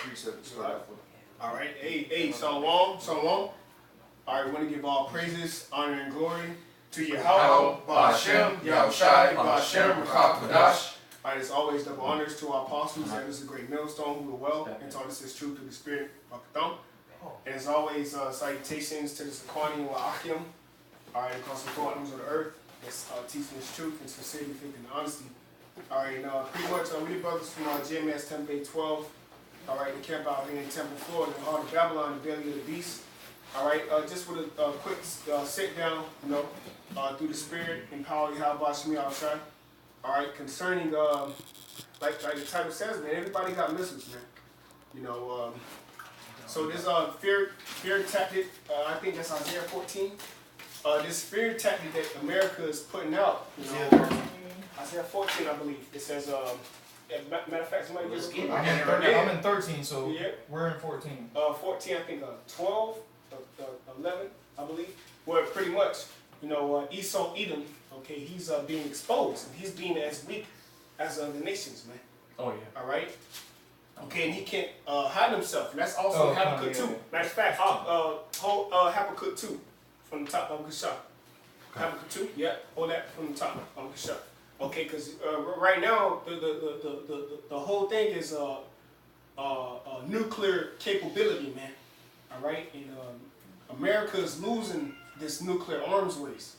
precept to start off with. All right. Hey, Shalom. All right, we want to give all praises, honor, and glory to Yahweh, Ba'ashem, Yahushai, Ba'ashem, Rakakadash. All right, as always, double honors to our apostles, and this is a great millstone who are well and taught us this truth through the Spirit, Bakatham. And as always, salutations to the Zaquani wa Akim, all right, across the four corners of the earth, that's teaching this truth and sincerity, faith, and honesty. All right, pretty much, we the brothers from GMS Temple 12, all right, the camp out here in Temple, Florida, the heart of Babylon, the belly of the beast. All right, just with a quick sit down, through the Spirit, empower you, how about Shemi outside. All right, concerning, like the title says, man, everybody got missiles, man. So this fear tactic, I think that's Isaiah 14. This fear tactic that America is putting out, Isaiah 14, I believe. It says, matter of fact, somebody just get it. I'm in 13, so yeah. We're in 14. 14, I think 12, 11, I believe. Where pretty much, Esau Edom, okay, he's being exposed. And he's being as weak as the nations, man. Oh, yeah. All right? Okay, and he can't hide himself. And that's also Habakkuk 2. Matter of fact, Habakkuk 2 from the top of Kashah. Habakkuk 2, yeah, hold that from the top of Kashah. Okay, because right now, the whole thing is nuclear capability, man. All right? And America is losing this nuclear arms race.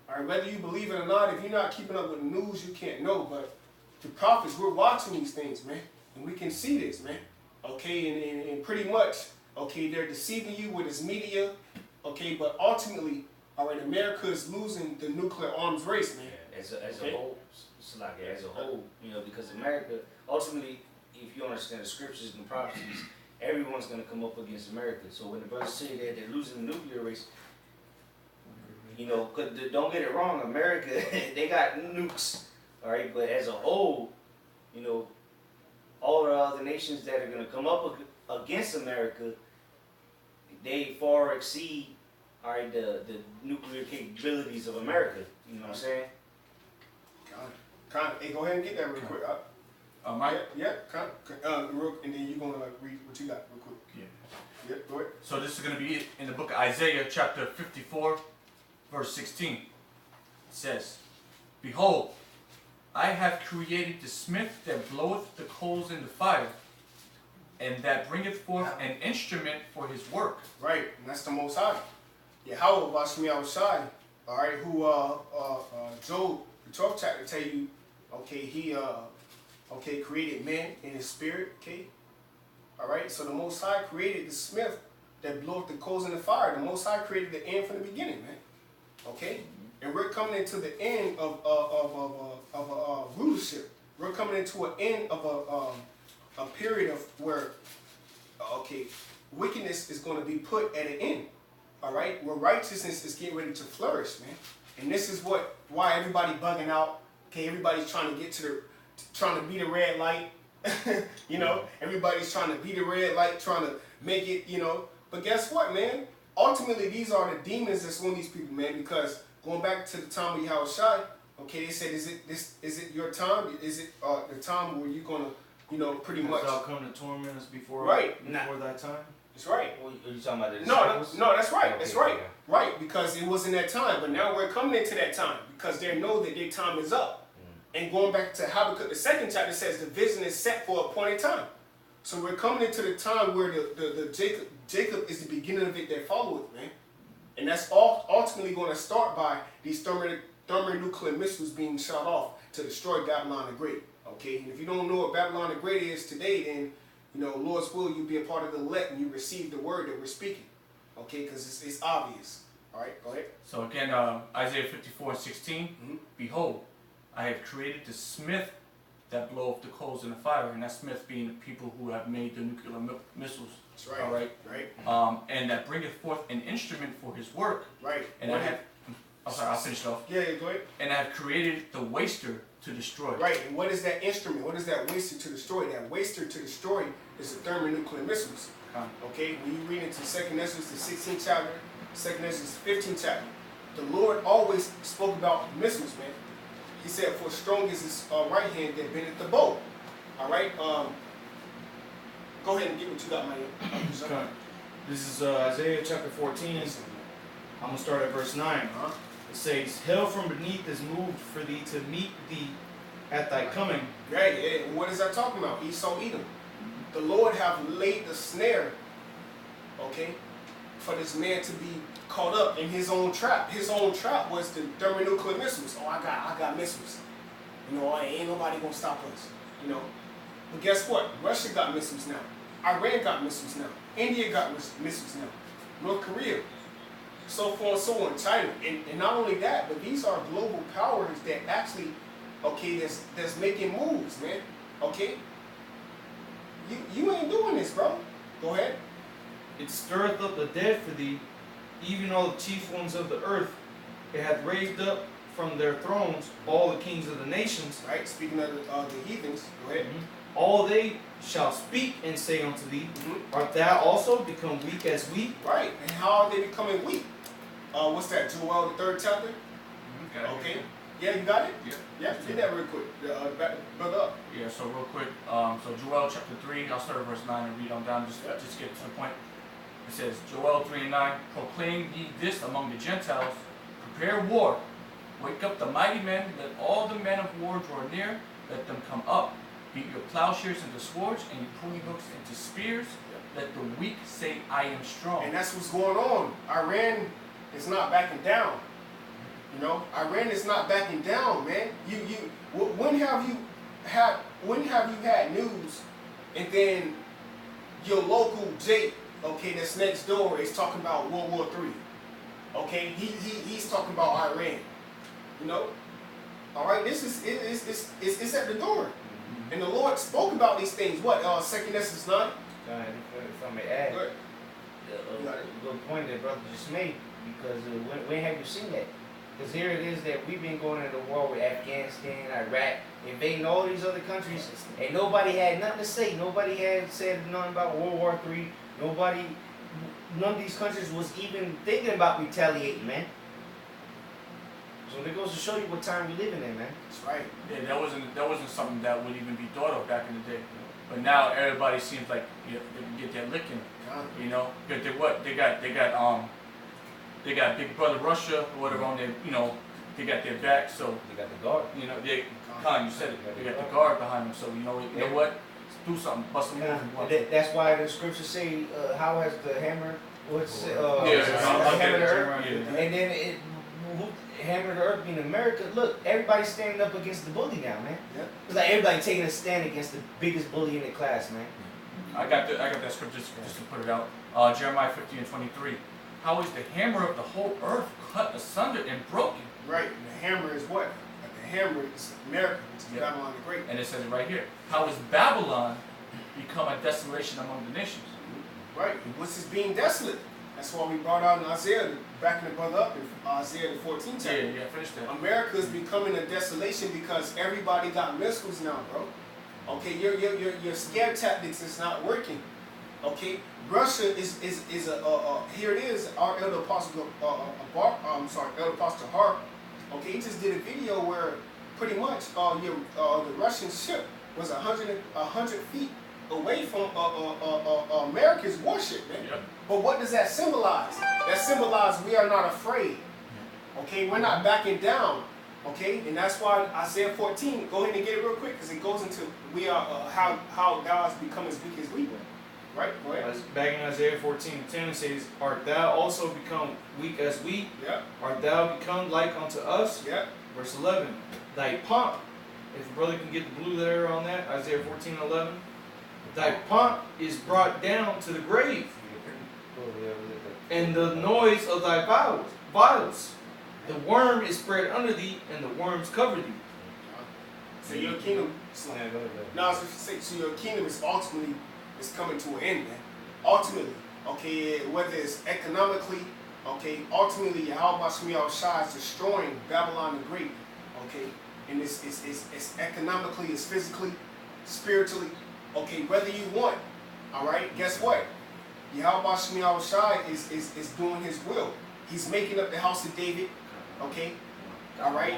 All right, whether you believe it or not, if you're not keeping up with the news, you can't know. But the prophets, we're watching these things, man. And we can see this, man. Okay, and pretty much, okay, they're deceiving you with this media. Okay, but ultimately, all right, America is losing the nuclear arms race, man. Yeah, as a whole, it's like as a whole, because America, ultimately, if you understand the scriptures and the prophecies, everyone's going to come up against America. So when the brothers say that they're losing the nuclear race, cause don't get it wrong, America, they got nukes, all right? But as a whole, all the other nations that are going to come up against America, they far exceed, all right, the nuclear capabilities of America. You know what I'm saying? Hey, go ahead and get that real quick. Mike? Yeah, and then you're going to read what you got real quick. Yeah, go ahead. So this is going to be in the book of Isaiah, chapter 54, verse 16. It says, "Behold, I have created the smith that bloweth the coals in the fire, and that bringeth forth an instrument for his work." Right, and that's the Most High. Yahweh Bashmi Al-Shai, all right, who Job, the 12th chapter, tell you, okay, he created man in his spirit, okay? All right, so the Most High created the smith that bloweth the coals in the fire. The Most High created the end from the beginning, man. Okay? And we're coming into the end of rulership. We're coming into an end of a period of where, wickedness is going to be put at an end. All right? Where righteousness is getting ready to flourish, man. And this is why everybody bugging out. Okay, everybody's trying to get trying to beat a red light. Everybody's trying to beat a red light, trying to make it, But guess what, man? Ultimately, these are the demons that's on these people, man, because going back to the time of Yahushai, okay, they said, is it your time? Is it the time where you're going to, pretty much... Thou come to torment us before that time? That's right. What are you talking about? No, that's right. Okay, that's right. yeah. Right, because it wasn't that time. But now we're coming into that time because they know that their time is up. And going back to Habakkuk, the 2nd chapter says the vision is set for a appointed time. So we're coming into the time where the Jacob is the beginning of it that followeth, man. And that's ultimately going to start by these thermonuclear missiles being shot off to destroy Babylon the Great. Okay, and if you don't know what Babylon the Great is today, then Lord's will, you be a part of the elect and you receive the word that we're speaking. Okay, because it's obvious. All right, go ahead. So again, Isaiah 54:16. Behold, I have created the smith that bloweth the coals in the fire, and that smith being the people who have made the nuclear missiles. That's right. All right. Right. And that bringeth forth an instrument for his work. Right. And I'll finish it off. Yeah, go ahead. And I have created the waster to destroy. Right. And what is that instrument? What is that waster to destroy? That waster to destroy is the thermonuclear missiles. Okay. When you read into 2nd Ezra, the 16th chapter, 2nd Ezra, the 15th chapter, the Lord always spoke about missiles, man. He said, "For strong is his right hand that bendeth the bow." All right. Go ahead and get what you got, Maya. Okay. This is Isaiah chapter 14. I'm going to start at verse 9. Uh-huh. It says, Hell from beneath is moved for thee to meet thee at thy coming. Right, and what is that talking about? Esau, Edom. The Lord have laid the snare, okay, for this man to be caught up in his own trap. His own trap was the thermonuclear missiles. Oh, I got missiles. You know, ain't nobody gonna stop us. You know, but guess what? Russia got missiles now. Iran got missiles now. India got missiles now. North Korea, so forth and so on. China, and not only that, but these are global powers that actually, okay, that's making moves, man. Okay. You ain't doing this, bro. Go ahead. It stirreth up the dead for thee, even all the chief ones of the earth. It hath raised up from their thrones all the kings of the nations. Right. Speaking of the heathens, go ahead. All they shall speak and say unto thee, Mm-hmm. Art thou also become weak as we? Right. And how are they becoming weak? What's that? Joel, the 3rd chapter. Okay. Yeah, you got it. Yeah. Get that real quick. Brother up. Yeah, so real quick, so Joel chapter 3, I'll start at verse 9 and read on down, just get to the point. It says, Joel 3 and 9, Proclaim ye this among the Gentiles, prepare war, wake up the mighty men, let all the men of war draw near, let them come up, beat your plowshares into swords, and your pruning hooks into spears, let the weak say, I am strong. And that's what's going on. Iran is not backing down. You know, Iran is not backing down, man. When have you had news, and then your local Jake, okay, that's next door is talking about World War III. Okay, he's talking about Iran. You know, all right. This is it's at the door, and the Lord spoke about these things. What? 2 Esdras 9. If I may add, Go ahead. a good point that brother just made, because when have you seen that? Because here it is that we've been going into war with Afghanistan, Iraq, invading all these other countries, and nobody had nothing to say. Nobody had said nothing about World War III. None of these countries was even thinking about retaliating, man. So it goes to show you what time we living in, man. That's right. Yeah, that wasn't something that would even be thought of back in the day. But now everybody seems like they can get their licking, you know. Because they got Big Brother Russia or whatever on their, you know, they got their back. So They got the guard. you know, you said it. They got the guard behind them. So you know what? Do something, bust them move. That's why the scriptures say, how has the hammer, what's it, Yeah, hammer the earth? yeah. And then it hammer the earth being America. Look, everybody's standing up against the bully now, man. Yeah. It's like everybody taking a stand against the biggest bully in the class, man. I got that scripture just to put it out. Jeremiah 15 and 23. How is the hammer of the whole earth cut asunder and broken? Right. And the hammer is what? The hammer is America, which is Babylon the Great. And it says it right here. How is Babylon become a desolation among the nations? Right. And what's this being desolate? That's why we brought out in Isaiah, backing the brother up in Isaiah the 14th chapter. Yeah, finish that. America is becoming a desolation because everybody got missiles now, bro. Okay, your scare tactics is not working. Okay, Russia is here it is. Our elder apostle elder apostle Hart. Okay, he just did a video where pretty much the Russian ship was 100 feet away from America's warship, man. Yep. But what does that symbolize? That symbolizes we are not afraid. Okay, we're not backing down. Okay, and that's why Isaiah 14. Go ahead and get it real quick because it goes into we are how thou hast become as weak as we were. Right? Go ahead. Back in Isaiah 14:10 it says, Art thou also become weak as we? Yeah. Art thou become like unto us? Yeah. Verse 11. Thy pomp, if a brother can get the blue letter on that, Isaiah 14:11. Thy pomp is brought down to the grave, and the noise of thy vials. The worm is spread under thee, and the worms cover thee. So your kingdom. Yeah, go ahead. No, I was just saying, so your kingdom is ultimately coming to an end, man. Ultimately, okay, whether it's economically, okay, ultimately Yahweh Shemiah Shai is destroying Babylon the Great, okay, and it's economically, it's physically, spiritually, okay, whether you want, all right, guess what? Yahweh Shemiah Shai is doing his will. He's making up the house of David, okay, all right,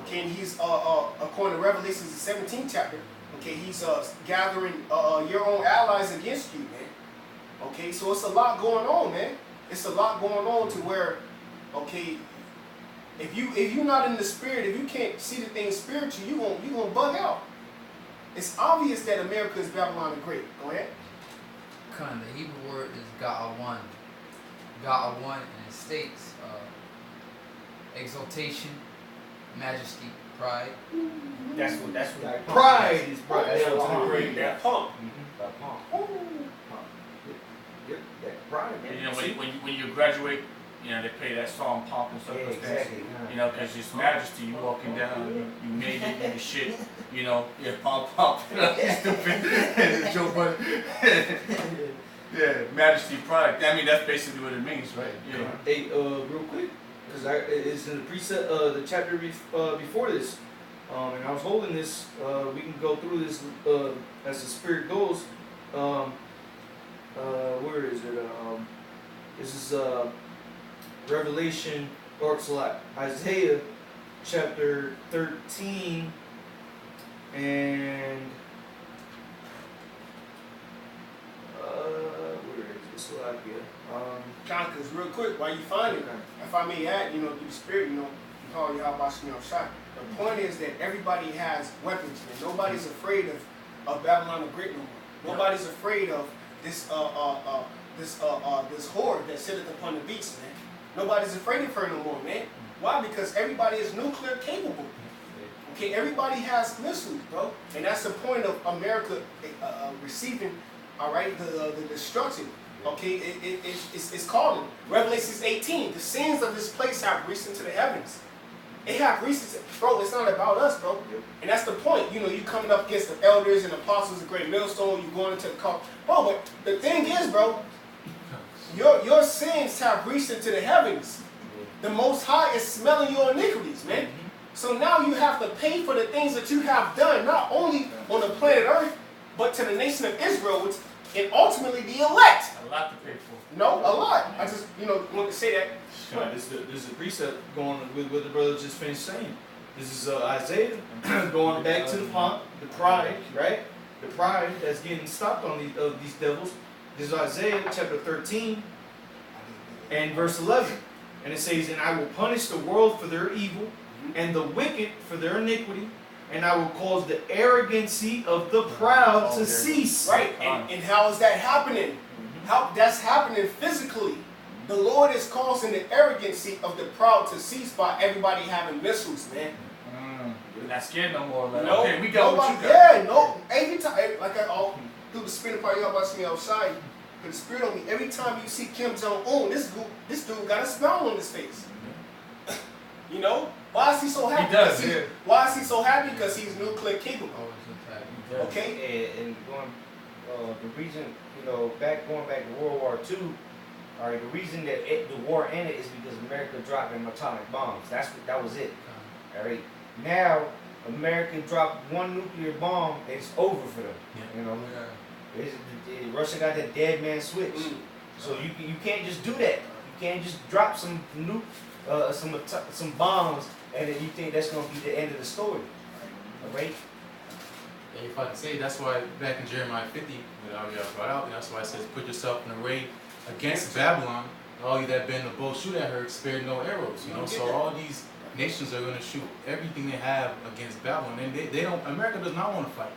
okay, and he's according to Revelations the 17th chapter, Okay, he's gathering your own allies against you, man. Okay, so it's a lot going on, man. It's a lot going on to where, okay, if you're not in the spirit, if you can't see the things spiritually, you gonna bug out. It's obvious that America is Babylon the Great. Go ahead. The Hebrew word is Ga'awan. Ga'awan, and it states exaltation, majesty, pride. That's what Pride is pride. That's Yeah, what to the great. That pump. That pump. Yep, that pride, man. You know, when you graduate, you know, they play that song Pomp and Yeah, Circumstance. exactly. You know, because His Majesty, you walking down, you made it, you the shit, you know, yeah, pop, you know, stupid, Joe Budden. Yeah, Majesty, pride. I mean, that's basically what it means, right? Yeah. Hey, real quick, because it's in the preset, the chapter before this, and I was holding this. We can go through this as the spirit goes. Where is it? This is Revelation, or it's like Isaiah, chapter 13, and where is this? Because real quick, while you find it, if I may add, you know, through the spirit, you know, you call you out shot. The point is that everybody has weapons, man. Nobody's afraid of Babylon the Great no more. Nobody's afraid of this horde that sitteth upon the beast, man. Nobody's afraid of her no more, man. Why? Because everybody is nuclear capable. Okay, everybody has missiles, bro, and that's the point of America receiving, all right, the destruction. Okay, it's called in Revelation 18. The sins of this place have reached into the heavens. It have reached, bro. It's not about us, bro. And that's the point. You know, you coming up against the elders and apostles, the great millstone. You going into the car, bro. But the thing is, bro, your sins have reached into the heavens. The Most High is smelling your iniquities, man. So now you have to pay for the things that you have done, not only on the planet Earth, but to the nation of Israel, which and ultimately the elect. A lot to pay for. No, a lot. I just, you know, want to say that. This is a precept going with what the brother just finished saying. This is Isaiah going back to the pomp, the pride, right? The pride that's getting stopped on these devils. This is Isaiah chapter 13 and verse 11. And it says, "And I will punish the world for their evil, and the wicked for their iniquity, and I will cause the arrogancy of the proud to cease." Right. And how is that happening? How that's happening physically. The Lord is causing the arrogancy of the proud to cease by everybody having missiles, man. You're not scared no more. Like, No, okay, we got what you got. yeah, no. Every time, like I all through the spirit part, y'all about to see me outside. But the spirit on me. Every time you see Kim Jong Un, this dude got a smile on his face. You know? Why is he so happy? He does, yeah. Why is he so happy? Because he's nuclear capable. Okay? And going, the reason, you know, going back to World War II, all right, the reason that the war ended is because America dropped them atomic bombs. That was it. All right. Now America dropped one nuclear bomb, and it's over for them. You know, Russia got that dead man switch. So you can't just do that. You can't just drop some some bombs, and then you think that's gonna be the end of the story. All right. And if I can say, that's why back in Jeremiah 50, that I brought out, that's why it says, "Put yourself in array against Babylon. All you that bend the bow, shoot at her, spare no arrows." You know, so all these nations are going to shoot everything they have against Babylon, and they don't. America does not want to fight.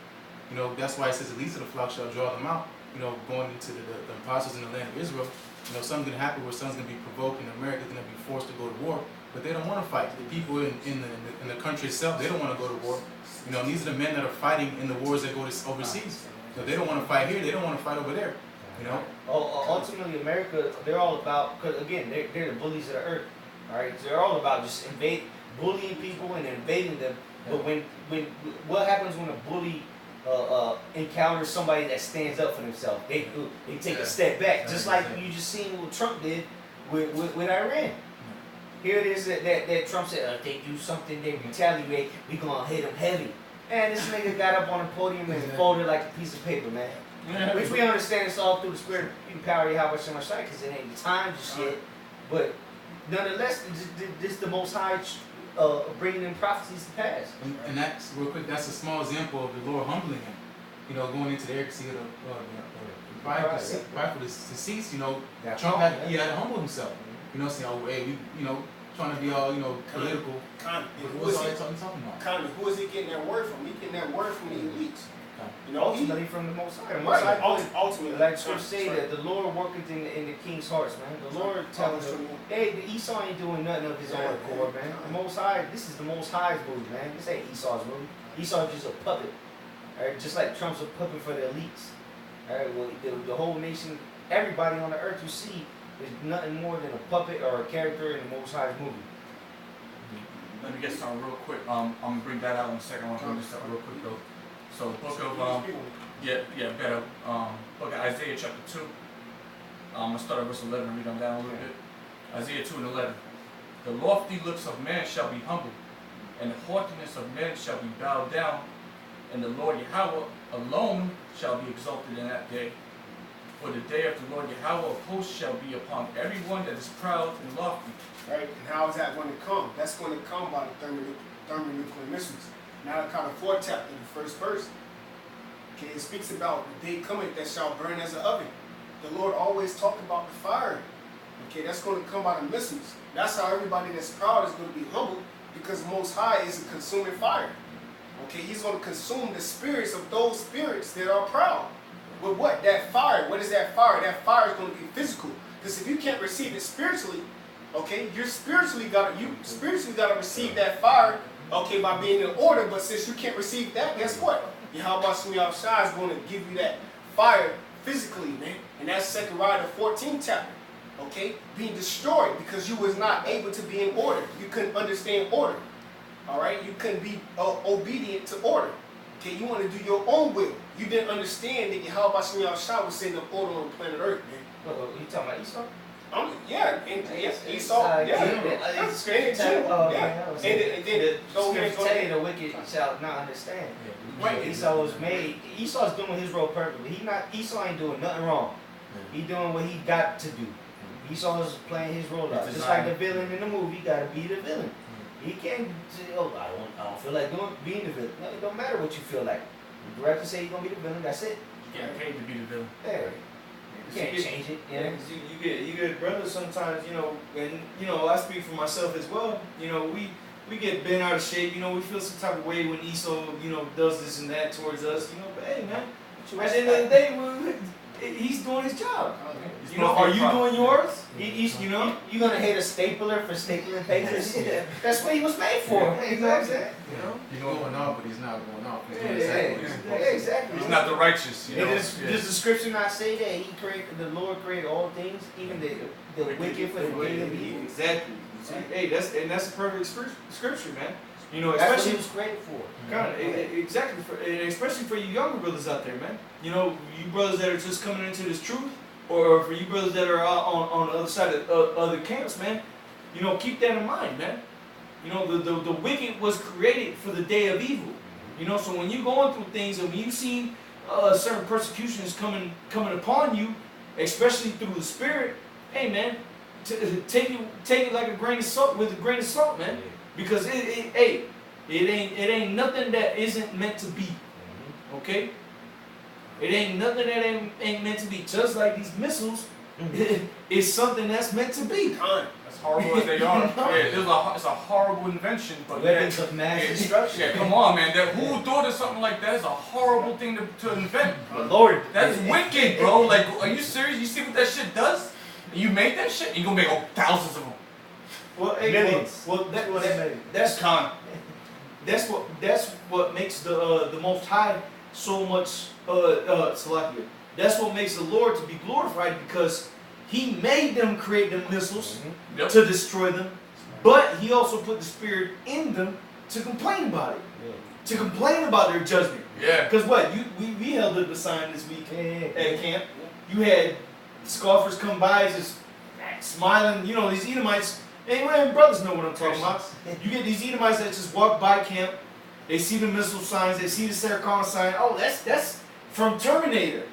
You know, that's why it says, "The least of the flock shall draw them out." You know, going into the apostles in the land of Israel. You know, something's going to happen where someone's going to be provoked, and America's going to be forced to go to war. But they don't want to fight. The people in the country itself, they don't want to go to war. You know, and these are the men that are fighting in the wars that go to overseas. You know, they don't want to fight here. They don't want to fight over there. You know. Ultimately, America, they're all about, because again, they're the bullies of the earth. All right, so they're all about just bullying people and invading them. But when what happens when a bully encounters somebody that stands up for themselves? They take a step back, just like you just seen what Trump did with Iran. Here it is that Trump said, if they do something, they retaliate, we gonna hit them heavy. And this nigga got up on the podium and folded like a piece of paper, man. Which we understand it's all through the spirit. You can power Yahweh so much sight because it ain't the time just yet. But nonetheless, this the Most High bringing them prophecies to pass. And that's real quick. That's a small example of the Lord humbling him. You know, going into the agency of the prideful deceits. You know, Trump had to humble himself. You know, saying, "Oh, hey, we, you know, trying to be all, you know, political." Kind But of. what was all they talking about? Kind of. Who is he getting that word from? He getting that word from the elites. You know, Ultimately from the Most High. The Most right. High Ultimately, like Scripture say that the Lord worketh in the king's hearts, man. The Lord tells him, hey, the Esau ain't doing nothing of his own accord, man. The Most High, this is the Most High's movie, man. This ain't Esau's movie. Esau's just a puppet. Alright, just like Trump's a puppet for the elites. Alright, well, the whole nation, everybody on the earth you see is nothing more than a puppet or a character in the Most High's movie. Let me get something real quick. I'm gonna bring that out in a second. I want to bring this up real quick though. So book of better. Book of Isaiah chapter 2. I'm gonna start at verse 11 and read on down a little bit. Isaiah 2 and 11. The lofty looks of man shall be humbled, and the haughtiness of men shall be bowed down, and the Lord Yahweh alone shall be exalted in that day. For the day of the Lord Yahweh of hosts shall be upon everyone that is proud and lofty. Right? And how is that going to come? That's going to come by the thermonuclear missiles. Malachi the 4th chapter, the first verse. Okay, it speaks about the day coming that shall burn as an oven. The Lord always talked about the fire. Okay, that's going to come by the missiles. That's how everybody that's proud is going to be humbled, because the Most High is a consuming fire. Okay, He's going to consume the spirits of those spirits that are proud. With what? That fire. What is that fire? That fire is going to be physical. Because if you can't receive it spiritually, okay, you spiritually gotta receive that fire, okay, by being in order. But since you can't receive that, guess what? Yahweh Shai is going to give you that fire physically, man. And that's Zechariah the 14th chapter. Okay, being destroyed because you was not able to be in order. You couldn't understand order. All right, you couldn't be obedient to order. Okay, you want to do your own will. You didn't understand that Yahweh Shai was setting up order on planet Earth, man. You talking about Esau? Yeah, and Esau, yeah. It's scripture tell and then tell you the wicked shall not understand. Right. Esau was made. Esau's doing his role perfectly. Esau ain't doing nothing wrong. He doing what he got to do. Esau's playing his role out. Just like the villain in the movie, gotta be the villain. He can't say, oh, I don't feel like being the villain. No, it don't matter what you feel like. The director say you're gonna be the villain. That's it. You get paid to be the villain. There. You can't change it. Yeah, you get brothers sometimes, you know, and you know, I speak for myself as well. You know, we get bent out of shape. You know, we feel some type of way when Esau, you know, does this and that towards us. You know, but hey, man, at the end of the day, he's doing his job. You know, are you doing yours? You know, you gonna hate a stapler for stapling papers? That's what he was made for. You know what I'm saying? You know, he's going off, but he's not going off. He's doing Exactly. He's not the righteous. You know. Does the scripture not say that he created, the Lord created all things, even the wicked for the day of evil? Exactly. Hey, that's a perfect scripture, man. You know, that's especially what he was created for. God, exactly, especially for you younger brothers out there, man. You know, you brothers that are just coming into this truth, or for you brothers that are out on the other side of other camps, man. You know, keep that in mind, man. You know, the wicked was created for the day of evil. You know, so when you're going through things and when you see certain persecutions coming upon you, especially through the Spirit, hey, man, take it like a grain of salt, with a grain of salt, man. Because it ain't nothing that isn't meant to be. Okay? It ain't nothing that ain't meant to be. Just like these missiles, it's something that's meant to be. As horrible as they are, it's a horrible invention. But weapons of mass destruction. Yeah, come on, man. Who thought of something like that? It's a horrible thing to invent. The Lord. That's wicked, bro. Like, are you serious? You see what that shit does? You made that shit? You're gonna make thousands of them. Well, hey, millions. Well, that's That's what makes the Most High so much Salakia. That's what makes the Lord to be glorified, because He made them create them missiles to destroy them, but He also put the Spirit in them to complain about it, to complain about their judgment. Yeah. Because we held up the sign this week at camp. You had scoffers come by just smiling. You know, these Edomites. And brothers know what I'm talking about. You get these Edomites that just walk by camp. They see the missile signs. They see the Sarah Connor sign. Oh, that's from Terminator.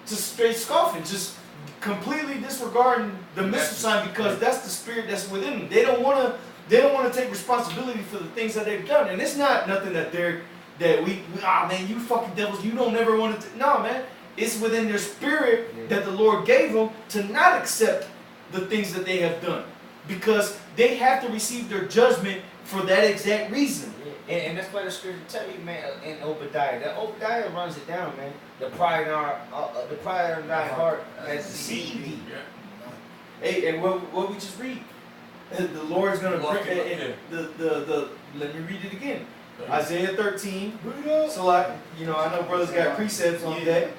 Just straight scoffing. Just completely disregarding the missile sign, because that's the spirit that's within them. They don't want They don't want to take responsibility for the things that they've done. And it's not nothing that man, you fucking devils, you don't never want to. No, man. It's within their spirit that the Lord gave them to not accept the things that they have done. Because they have to receive their judgment for that exact reason. And that's why the scripture tell you, man, in Obadiah. That Obadiah runs it down, man. The pride in thy heart has deceived thee. Hey, and what we just read, the Lord's gonna bring let me read it again. Isaiah 13. So like, I know brothers got precepts on that.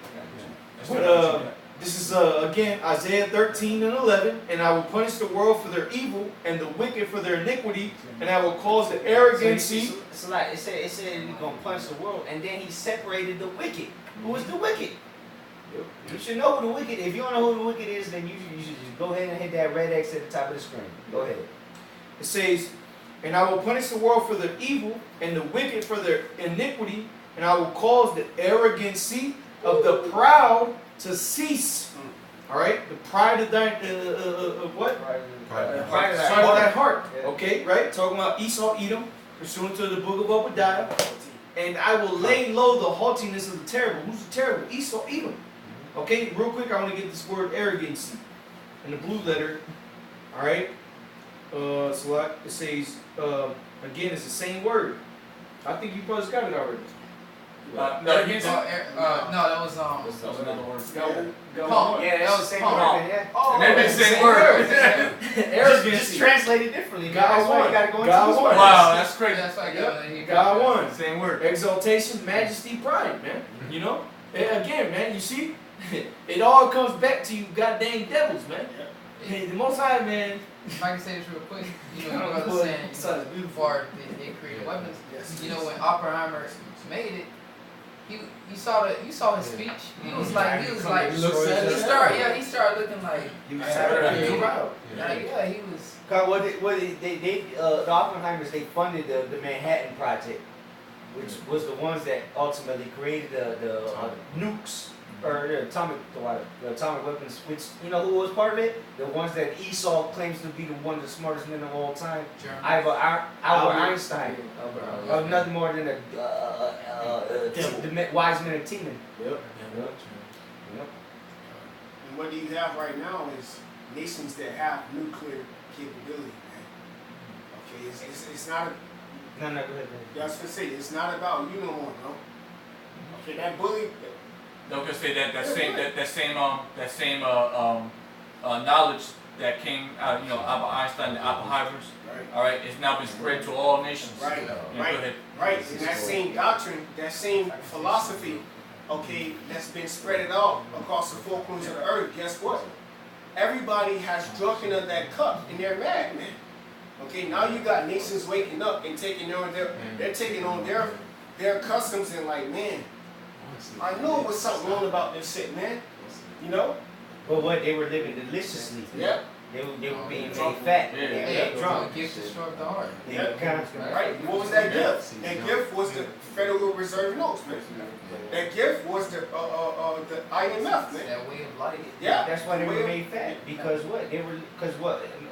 But this is again Isaiah 13 and 11. And I will punish the world for their evil and the wicked for their iniquity, and I will cause the arrogancy. So like it said he's gonna punish the world, and then he separated the wicked. Who is the wicked? You should know who the wicked is. If you don't know who the wicked is, then you should just go ahead and hit that red X at the top of the screen. Go ahead. It says, and I will punish the world for their evil and the wicked for their iniquity, and I will cause the arrogancy of the proud to cease. All right, the pride of thy what? Pride of thy heart. Okay, right? Talking about Esau, Edom, pursuant to the book of Obadiah. And I will lay low the haughtiness of the terrible. Who's the terrible? Esau, Edom. Okay, real quick, I want to get this word arrogancy in the blue letter. All right. So like it says again, it's the same word. I think you brothers got it already. That was another word. Yeah, that was the same word. Yeah. Oh, maybe the same word. Just translate it differently. God That's why won. you gotta go into God this won. word. Wow, that's crazy. That's why I got God won. Same word. Exaltation, majesty, pride, man. And again, man, you see, it all comes back to you goddamn devils, man. Hey, the Most High, man. If I can say this real quick, your brother saying, before they created weapons, when Oppenheimer made it, you saw his speech. He was like, he started looking like He was proud. he was. The Oppenheimers, they funded the Manhattan Project, which was the ones that ultimately created the nukes or the atomic weapons. Which who was part of it? The ones that Esau claims to be one of the smartest men of all time, Albert Einstein. Nothing more than the wise men of Teman. And what you have right now is nations that have nuclear capability, man. Okay, it's not. No, go ahead. I was gonna say it's not about you no more, bro. Okay, that bully. Don't just say that same knowledge that came out, Albert Einstein, the Oppenheimers. Right. All right, it's now been spread to all nations. Right. Go Right. ahead. Right. And that same doctrine, that same philosophy, okay, that's been spread out across the four corners of the earth. Guess what? Everybody has drunken of that cup, and they're mad, man. Okay, now you got nations waking up and taking on their customs and like, man, I knew it was something wrong about this shit, man. But what they were living deliciously. Yep. They were being made fat. Yeah. They were drunk. Gift to stroke the heart. Right. What was that gift? That gift was the Federal Reserve notes, man. That gift was the IMF, man. That way of life. Yeah. That's why they were made fat. Because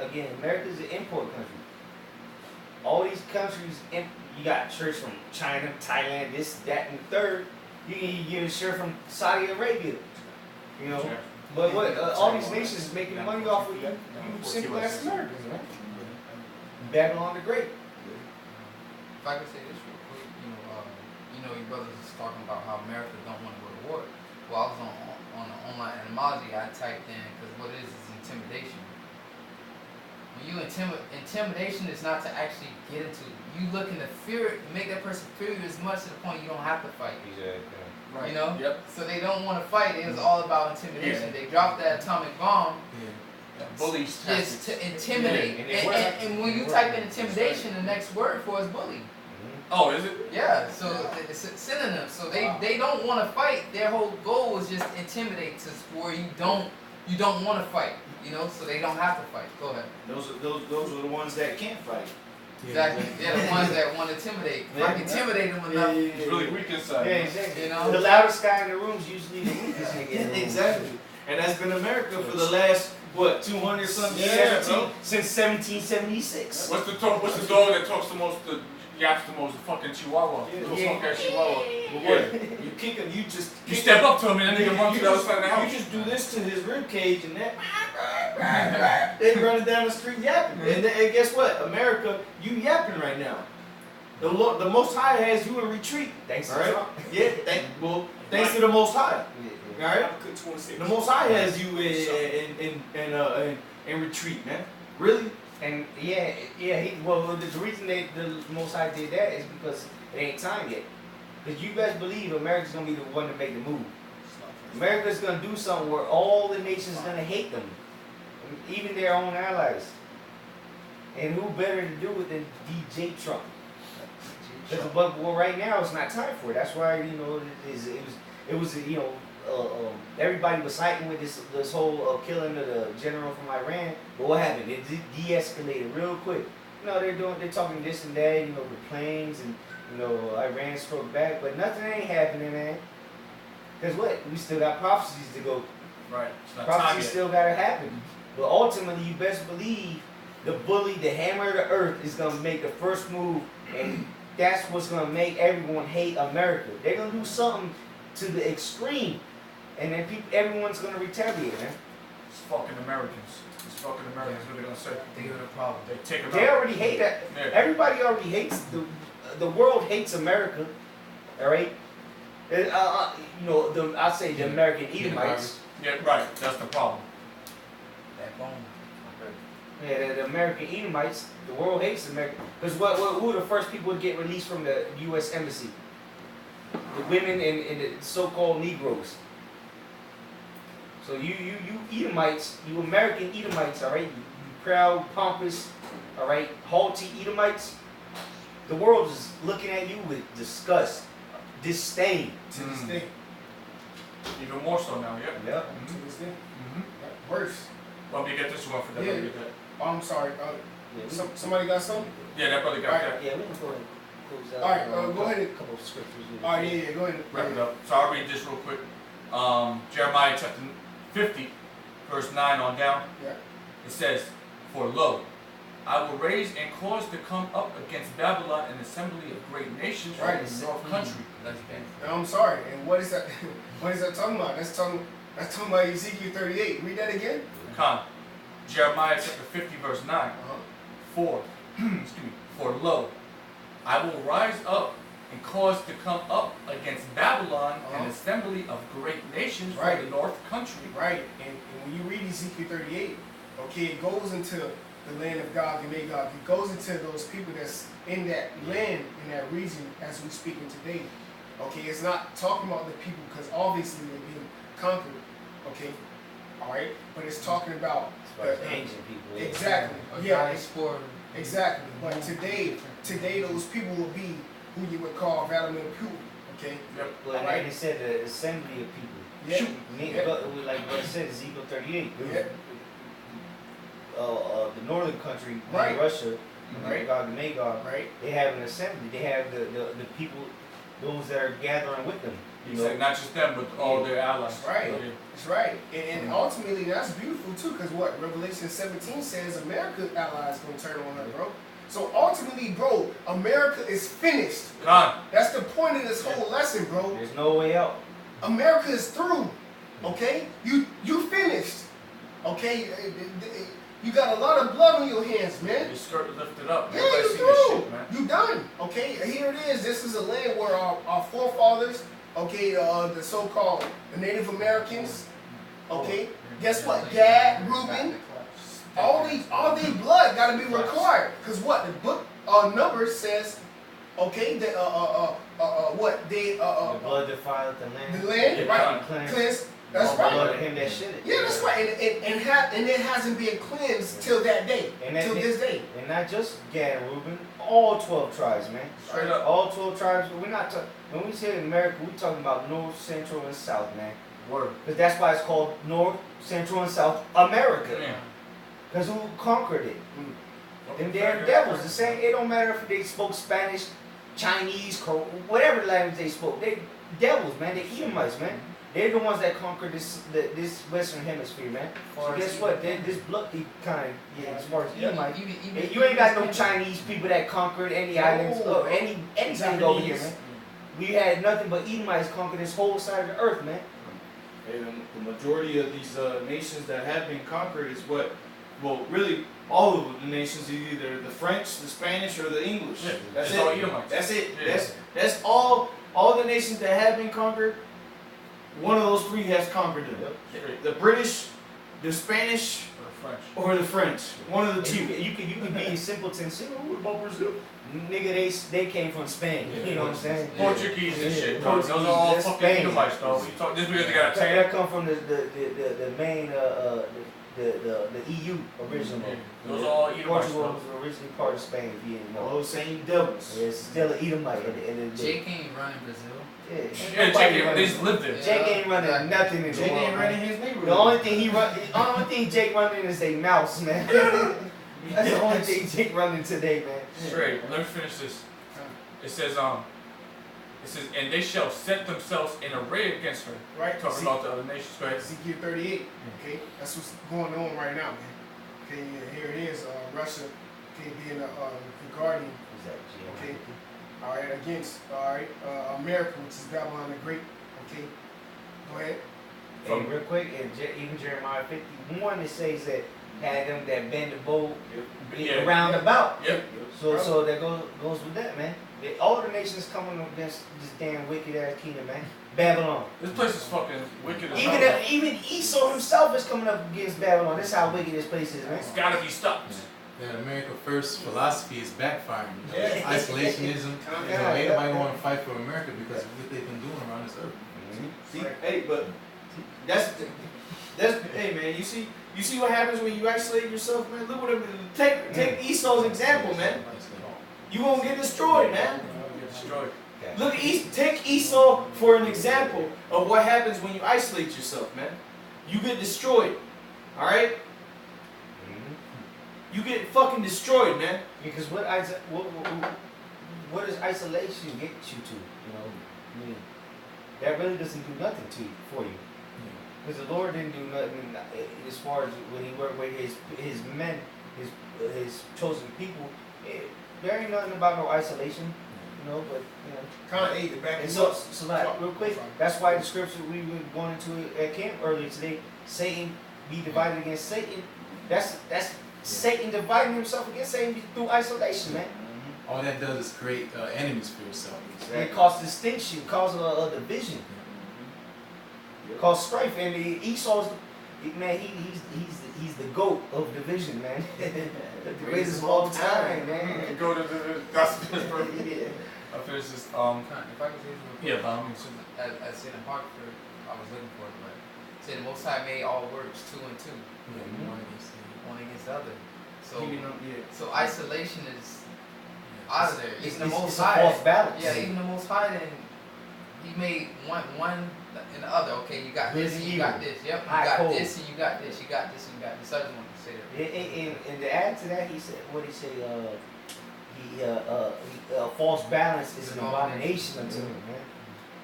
again, America's an import country. All these countries, you got shirts from China, Thailand, this, that, and the third. You can get a shirt from Saudi Arabia. Sure. But all these nations making money off of you simple ass Americans, man. Babylon the Great. If I could say this real quick, your brothers is talking about how America don't want to go to war. Well, I was on the online etymology, I typed in, because what it is intimidation. When you intimidation is not to actually get into it. You looking to make that person fear you as much to the point you don't have to fight. Right. Yep. So they don't want to fight. It was all about intimidation. Yeah. They dropped that atomic bomb. Bullies. Just to intimidate. And when you type in intimidation, the next word for it is bully. Oh, is it? Yeah. So it's a synonym. So they don't want to fight. Their whole goal is just intimidate to where you don't want to fight. So they don't have to fight. Go ahead. Those are the ones that can't fight. Exactly. They're the ones that want to intimidate. Intimidate them enough. It's really weak inside. Yeah, exactly. The loudest guy in the room is usually the weakest nigga. Exactly. And that's been America for the last what, 200 something Yeah, bro. since 1776. What's the dog that talks the most, yaps the most? The fucking Chihuahua. Yeah. Little punk ass Chihuahua. But what? You kick him, you just You kick step him. up to him and then nigga run to the other side of the You house. just do this to his rib cage and that they running down the street yapping. And guess what? America, you yapping right now. The Most High has you in retreat. Thanks All to right? Trump. Yeah, thanks to the Most High. All right? Good 26. The Most High has you in retreat, man. Really? And yeah, well, the reason the Most High did that is because it ain't time yet. Because you guys believe America's gonna be the one to make the move. America's gonna do something where all the nations gonna hate them, even their own allies. And who better to do it than DJ Trump? But right now it's not time for it. That's why it was everybody was fighting with this whole killing of the general from Iran. But what happened? It de-escalated real quick. They're talking this and that. The planes and Iran struck back, but nothing ain't happening, man. Cause what? We still got prophecies to go. Right. It's not time Prophecies yet. still gotta happen. But ultimately, you best believe the bully, the hammer of the earth, is gonna make the first move, and that's what's gonna make everyone hate America. They're gonna do something to the extreme, and then everyone's gonna retaliate, man. It's fucking Americans. It's fucking Americans. What they gonna say? They give it a problem. They take them They out. already hate that. Yeah. Everybody already hates the world hates America. All right. I say the American Edomites. Yeah, right. That's the problem. That bone. Yeah, the American Edomites. The world hates America. Because who were the first people to get released from the U.S. Embassy? The women and the so-called Negroes. So you Edomites, you American Edomites, all right? You proud, pompous, all right, haughty Edomites. The world is looking at you with disgust, disdain. To this day. Even more so now, yeah. Yep. To this day. Mm-hmm. Worse. Well, me get this one for that. Yeah. Let me get that. Oh, I'm sorry. Yeah, Somebody got something? Yeah, that brother got Alright. that. yeah, we can go ahead and close out. All right, go ahead. A couple of scriptures. All right, yeah, go ahead. Wrap it up. So I'll read this real quick. Jeremiah chapter 50, verse 9 on down. Yeah. It says, "For lo, I will raise and cause to come up against Babylon an assembly of great nations from Right. the north country." Let's dance. Now, I'm sorry. And what is that? What is that talking about? That's talking about Ezekiel 38. Read that again. Con. Jeremiah chapter 50, verse 9. Uh-huh. For, excuse me, for lo, I will rise up and cause to come up against Babylon an Uh-huh. assembly of great nations Right. from the north country. Right. And when you read Ezekiel 38, okay, it goes into the land of Gog and Magog. It goes into those people that's in that land, in that region, as we speaking today. Okay, it's not talking about the people because obviously they're being conquered. Okay, all right, but it's talking about The ancient people. yeah. exactly. A Yeah, diaspora. exactly. But today those people will be who you would call Vladimir Putin. Okay. Yep. Well, and Alright. they said the assembly of people. Yeah. Like what it said, Ezekiel 38. Yeah. The northern country, Right. Russia, Right. Gog and Magog, Right. they have an assembly. They have the people, those that are gathering with them. He said not just them, but all their allies. Right. Yeah. That's right. And ultimately, that's beautiful too, because what Revelation 17 says, America's allies gonna turn on her, bro. So ultimately, bro, America is finished. Con. That's the point of this whole lesson, bro. There's no way out. America is through. Okay, you finished. Okay, you got a lot of blood on your hands, man. Your skirt lifted up. Yeah, Everybody you see this through. shit, man. You done. Okay, here it is. This is a land where our forefathers, okay, the so-called the Native Americans, okay, guess what? Gad, Reuben, all these blood got to be required. Cause what the book Numbers says, okay, that what they The blood defiled the land. the land, Yeah, right? Cleansed. Cleanse. That's All the blood right. of him that shed it. Yeah, that's right. And it hasn't been cleansed till that day, And that- till this day. And not just Gad and Reuben, all 12 tribes, man. Straight up. All 12 tribes. We're not talking. When we say America, we're talking about North, Central, and South, man. Word. Because that's why it's called North, Central, and South America. Yeah. Because who conquered it? Them damn Fucking devils. The same. It don't matter if they spoke Spanish, Chinese, whatever language they spoke. They devils, man. They Edomites, man. They're the ones that conquered this Western Hemisphere, man. So guess what? This bloody kind, as far as Edomite, you ain't got no Chinese people that conquered any islands or anything over here, man. We had nothing but Edomites conquer this whole side of the earth, man. Hey, the majority of these nations that have been conquered is what, well, really, all of the nations is either the French, the Spanish, or the English. Yeah, That's it's it. all Edomites. That's it. Yeah. That's all the nations that have been conquered. One of those three has conquered them. Straight. The British, the Spanish, Or French. or the French. One of the two. You can be simpleton. Say, oh, what about Brazil? Nigga, they came from Spain. You know what I'm saying? Portuguese and Yeah, shit, bro. Those are Portuguese, all that's fucking Spain. Edomites, dog. You talk this because they got a That tank. come from the main the EU originally. Those are all Edomites, Portugal bro. was originally part of Spain, if you didn't know. All those same devils. It's still an Edomite at the end of the day. Jake ain't running Brazil. Yeah, Yeah, Jake, they just lived there. Jake ain't running nothing in the Jake world, ain't man. running his neighborhood. The only thing Jake running is a mouse, man. That's the only thing Jake running today, man. Straight. Let me finish this. It says, and they shall set themselves in array against her. Right? Talking about the other nations, go ahead. Ezekiel 38. Okay, that's what's going on right now, man. Okay, here it is. Russia, okay, being the guardian. Okay. All right, against America, which is Babylon the Great. Okay, go ahead. Hey, real quick, and even Jeremiah 51, it says that had them that bend the bow Yeah. around about. Yep. So that goes with that, man. All the nations coming against this damn wicked ass kingdom, man. Babylon. This place is fucking wicked as hell. Even Esau himself is coming up against Babylon. That's how wicked this place is, man. It's gotta be stopped. That America First philosophy is backfiring. You know? Yeah. Isolationism. You know, ain't nobody want to fight for America because of what they've been doing around this earth. See, hey, but that's hey man, you see what happens when you isolate yourself, man. Look what take Esau's example, man. You won't get destroyed, man. Get destroyed. Look at take Esau for an example of what happens when you isolate yourself, man. You get destroyed. All right? You get fucking destroyed, man. Because what does isolation get you to? You know, I mean, that really doesn't do nothing for you. Because the Lord didn't do nothing as far as when He worked with His men, His chosen people. There ain't nothing about no isolation, you know. But you know, Kind of ate the back. and so like real quick, that's why the scripture we were going into it at camp earlier today. Satan be divided against Satan. That's Satan dividing himself against Satan through isolation, man. All that does is create enemies for yourself. It causes distinction, causes a division, cause strife. And Esau's, man, he's the goat of division, man. The greatest of all time, man. Go to the gospel. Yeah. I finished this. If I could say this real Yeah, by all means. quick, I said in Hartford, I was looking for it, but it said the Most High made all works 2 and 2, one against the other. So isolation is out of there. It's Even the Most a High. false balance. Yeah, even the Most High, then He made one and the other. Okay, you got this and you got this. Yep, you got this and you got this. You got this and you got this. I just want to say that. And to add to that, he said, what did he say? False balance is an abomination unto him, man.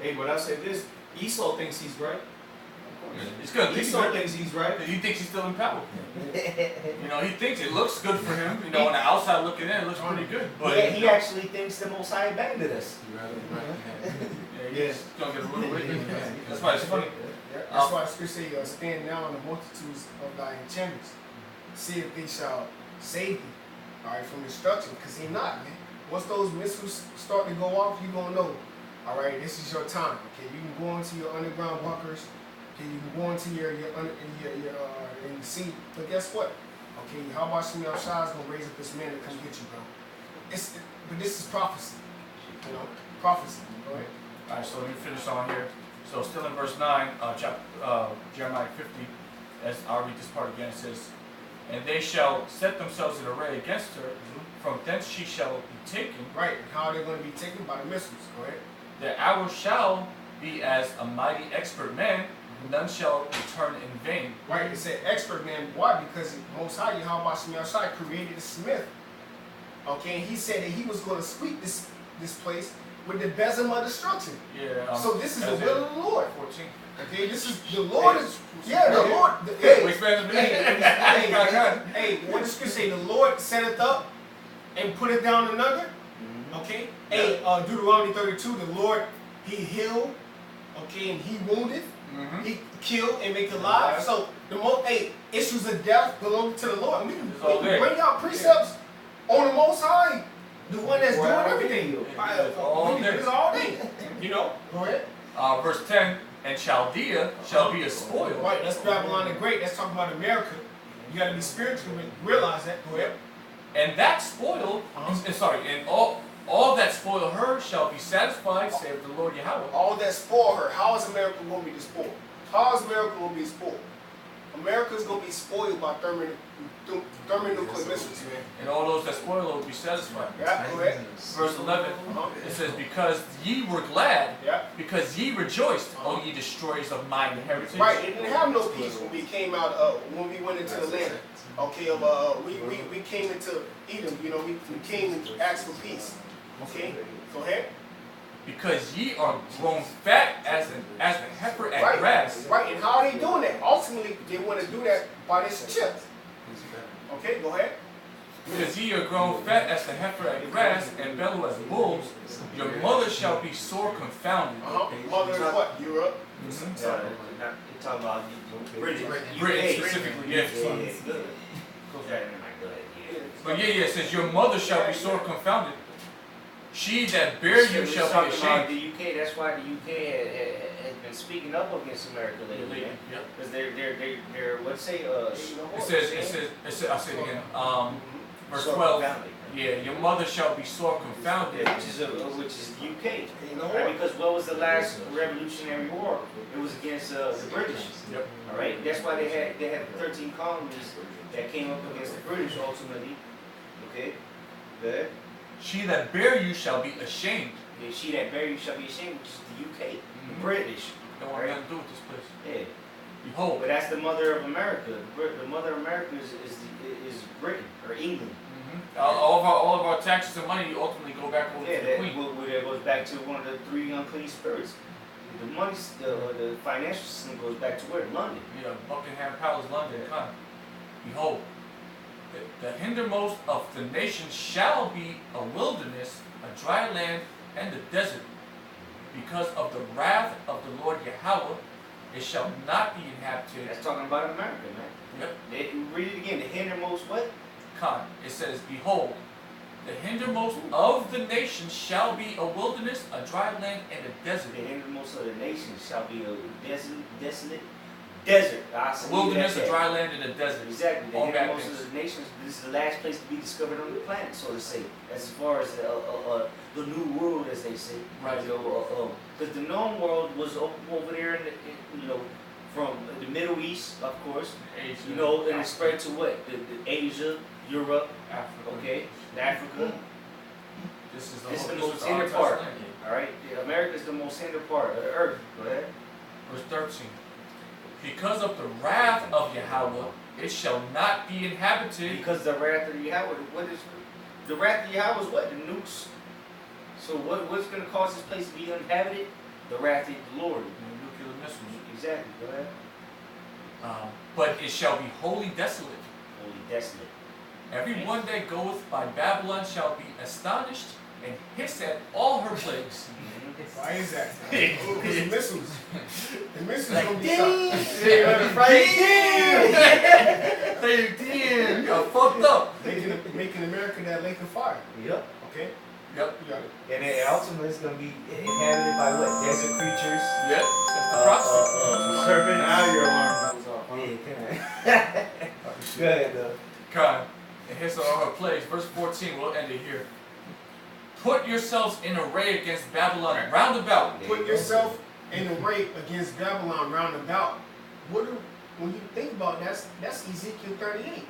Hey, but I say this, Esau thinks he's right. It's good. Esau thinks he's right. He thinks he's still in power. You know, he thinks it looks good for him. You know, on the outside looking in, it looks pretty good. But Yeah, he actually thinks the Most High abandoned us. yeah, he's gonna get a little wicked. That's why it's funny. That's why Scripture say, stand now in the multitudes of thy enchantments. See if they shall save thee, all right, from destruction. Because he not, man. Once those missiles start to go off, you gonna know, all right, this is your time. Okay, you can go into your underground bunkers. Okay, you can go into your in the sea. But guess what? Okay, how about Shemi Shai is gonna raise up this man to come get you, bro? But this is prophecy. You know, prophecy. Go ahead. Alright, so let me finish on here. So still in verse 9, Jeremiah 50, as I'll read this part again, it says, and they shall set themselves in array against her, from thence she shall be taken. Right, and how are they going to be taken? By the missiles, go ahead. The arrow shall be as a mighty expert man, none shall return in vain. Right, it said expert man. Why? Because Most High, Yahweh Shemi Shai, created a smith. Okay, and he said that he was going to sweep this place with the besom of destruction. Yeah. So this is the will of the Lord. 14. Okay, this is the Lord is the Lord. Hey, Wait, man, hey, what does Scripture say? The Lord setteth up and put it down another. Okay. Hey, Deuteronomy 32. The Lord He healed. Okay, and He wounded. He killed and make alive. So the most issues of death belong to the Lord. We can bring out precepts on the Most High, the one that's doing everything. We can do this all day. You know. Go ahead. Verse 10, and Chaldea shall be a spoil. Right, that's Babylon the Great. That's talking about America. You got to be spiritual and realize that. Go ahead. And that spoil, and all that spoil her shall be satisfied, saith the Lord Yahweh. All that spoil her. How is America going to be spoiled? How is America going to be spoiled? America's going to be spoiled by thermonuclear missiles, man. And all those that spoil will be satisfied. Yeah, go ahead. Verse 11, it says, because ye were glad, Yeah. because ye rejoiced, O ye destroyers of mine heritage. Right, it didn't have no peace when we came out, when we went into the land. Okay, we came into Edom, you know, we came and asked for peace. Okay, go ahead. Because ye are grown fat as the heifer at Right, grass. right, and how are they doing that? Ultimately, they want to do that by this chip. Okay, go ahead. Because ye are grown fat as the heifer at grass, and bellow as bulls, your mother shall be sore confounded. Mother is what? Europe? You're talking about Britain. Britain specifically, yes. Yeah. But it says, your mother shall be sore confounded. She that bare you shall be about ashamed. the UK. That's why the UK has been speaking up against America lately. Yep. Because they're what's say It says, I'll say it again. Verse 12. Yeah, your mother shall be sore confounded. which is the UK. You know Right? what? Because what was the last Revolutionary War? It was against the British. Yep. All right. That's why they had 13 colonies that came up against the British ultimately. Okay. Good. She that bare you shall be ashamed. Yeah, she that bare you shall be ashamed, which is the UK, the British. Don't want nothing to do with this place. Yeah. Behold. But that's the mother of America. The mother of America is Britain or England. All of our taxes and money ultimately go back over to the That Queen. that goes back to one of the three unclean spirits. The money, the financial system goes back to where? London. Yeah, Buckingham Palace, London, come. Behold, the hindermost of the nations shall be a wilderness, a dry land, and a desert. Because of the wrath of the Lord Yahweh, it shall not be inhabited. That's talking about America, man. Yep. Read it again. The hindermost what? Con. It says, behold, the hindermost of the nations shall be a wilderness, a dry land, and a desert. The hindermost of the nations shall be a desolate desert. A wilderness, a dry land, and a desert. Exactly. The All bad hindermost things. of the nations. This is the last place to be discovered on the planet, so to say. As far as the new world, as they say. Right. Because the known world was over there from the Middle East, of course. Asia, And it spread to what? The Asia, Europe, Africa. okay, Africa. This is This is the this most is our hinder touched part. land. All right, America is the most hinder part of the earth. Go ahead. Verse 13. Because of the wrath of Yahweh, it shall not be inhabited. Because the wrath of Yahweh, what is the wrath of Yahweh? Is what? The nukes. So what's going to cause this place to be uninhabited? The wrath of the Lord. Nuclear missiles. Exactly. Go ahead. But it shall be wholly desolate. Holy desolate. Every one that goeth by Babylon shall be astonished and hiss at all her plagues. Why is that? Because the missiles. The missiles Like, gonna be shot. Damn, you got fucked up. Making America that lake of fire. Yep. Okay? Yep. You got it. And then ultimately it's going to be inhabited by what? Desert creatures. Yep. That's the prophecy. Serpents. Now your alarm goes off. Yeah, Go ahead, though. God, and hiss at all her plagues. Verse 14, we'll end it here. Put yourselves in array against Babylon round about. Put yourself in array against Babylon round about. When you think about it, that's Ezekiel 38.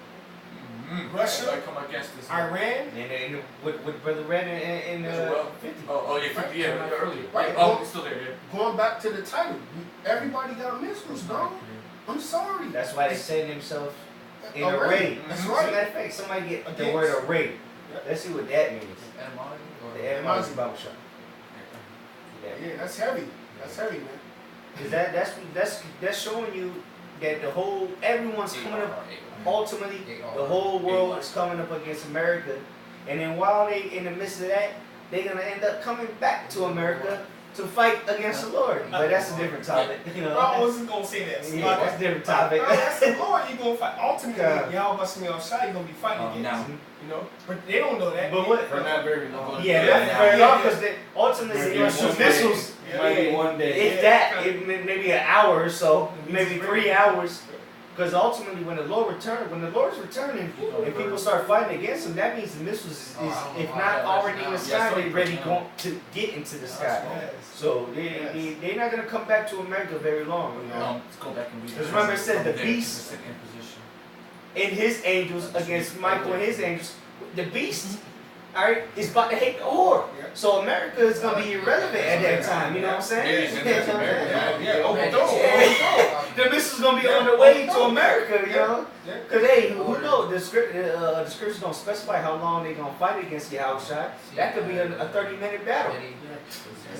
Russia, I come against this. Iran. And with Brother Red in 50. Oh, yeah, 50, yeah, earlier. Right. Oh, it's still there, yeah. Going back to the title, everybody got missiles, dog. I'm sorry. That's why they say themselves in Array. array. That's As a right. matter of fact, somebody get the Against. word array. Yep. Let's see what that means. Etymology or The etymology Bible shop. Yeah, that's heavy. That's heavy, man. Cause that's showing you that everyone's coming up. Ultimately, the whole world is coming up against America, and then while they in the midst of that, they're gonna end up coming back to America to fight against the Lord. But that's a different topic, you know. I wasn't gonna say that. Yeah, that's a different topic. That's the Lord you gonna fight. Ultimately, Yeah. y'all must be outside. You gonna be fighting against. Now. You know, but they don't know that. But what? For not very long. Yeah, Yeah, not very yeah. long, because ultimately Might they're be gonna shoot one day. missiles. Might be one day. If that, maybe an hour or so, maybe 3 hours. Because ultimately, when the Lord's returning, and people start fighting against him, that means the missiles is if not already in the sky, they're ready going to get into the sky. So they're not gonna come back to America very long. You know? Let's go back and read. Because remember it said the There, beast in position. and his angels against Michael and his angels. The beast, alright, is about to hate the whore. So America is gonna be irrelevant at that time. You know what I'm saying? Yeah, yeah, yeah. Yeah, overdose. Yeah. The missiles gonna be on their way to America, you know. Yeah. Cause hey, who knows? The scriptures don't specify how long they gonna fight against Yahushua. That could be a 30-minute battle.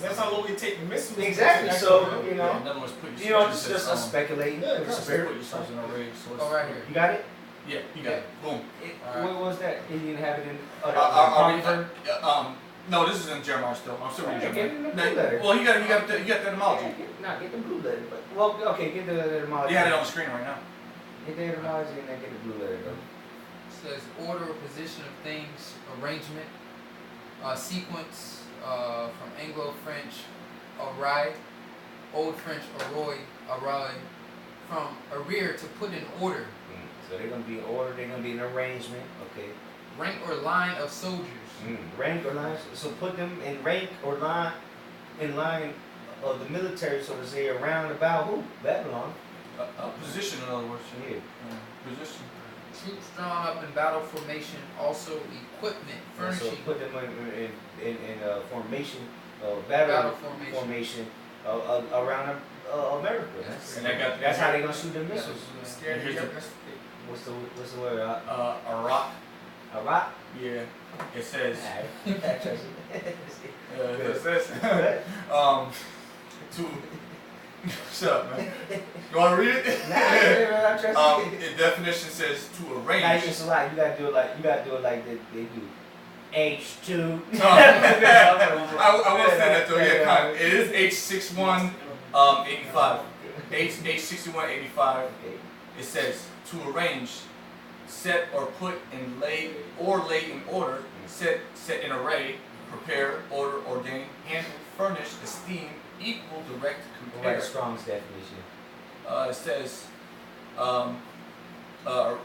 That's how long it take the missiles. Exactly. So you In know, other words, put you know, yourselves just us speculating. Yeah, with the put spirit. yourselves in a race. So Oh, right here. You got it? Yeah, you got it. Boom. What was that? You didn't have it in. Are we, no, this is in Jeremiah still. I'm still reading Yeah, get it in the Jeremiah. blue letter. Well, you got the etymology. Get the blue letter. But, well, okay, get the etymology. You had it on the screen right now. Get the etymology and then get the blue letter though. Says order or position of things, arrangement, sequence, from Anglo-French, array, Old French, array, from arrear to put in order, So they're gonna be in order. They're gonna be in arrangement. Okay. rank or line of soldiers. Rank or line. So put them in rank or line, in line of the military, so to say, around about who? Babylon. Position, in other words. Yeah. Position. Troops drawn up in battle formation, also equipment, So furnishing, put them in formation, battle formation. formation around America. Yes. And I got That's how they're gonna shoot them missiles. Scared Here's to the- get What's the word? Iraq. Iraq. Yeah. It says. Alright. It says. To. Shut up, man. You want to read it? I'm trying to The definition says to Like, arrange. it's a lot. You gotta do it like they do. H2. I will say that though. Yeah, kind of. It is H61 85. H61 85. Okay. It says to arrange, set or put in lay in order, set in array, prepare, order, ordain, handle, furnish, esteem, equal, direct, compare. Write Strong's definition. It says